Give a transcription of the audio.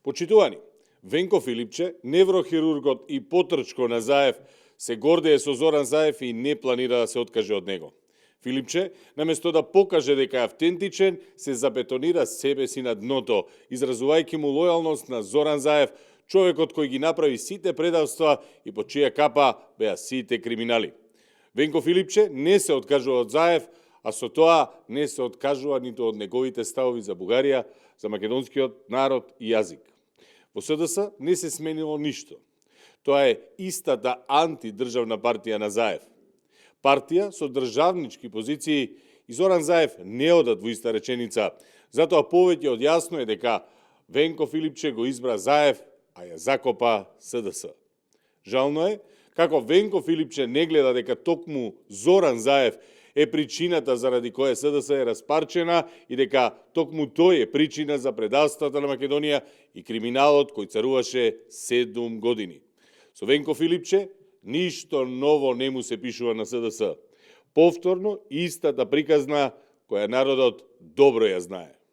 Почитувани, Венко Филипче, неврохирургот и потрчко на Заев, се гордее со Зоран Заев и не планира да се откаже од него. Филипче, наместо да покаже дека е автентичен, се забетонира себе си на дното, изразувајќи му лојалност на Зоран Заев, човекот кој ги направи сите предавства и по чија капа беа сите криминали. Венко Филипче не се откажува од Заев, а со тоа не се откажува ниту од неговите ставови за Бугарија, за македонскиот народ и јазик. Во СДС не се сменило ништо. Тоа е истата антидржавна партија на Заев. Партија со државнички позиции и Зоран Заев не одат во иста реченица, затоа повеќе од јасно е дека Венко Филипче го избра Заев, а ја закопа СДС. Жално е, како Венко Филипче не гледа дека токму Зоран Заев е причината заради која СДС е распарчена и дека токму тој е причина за предавствата на Македонија и криминалот кој царуваше 7 години. Со Венко Филипче ништо ново не му се пишува на СДС. Повторно истата приказна која народот добро ја знае.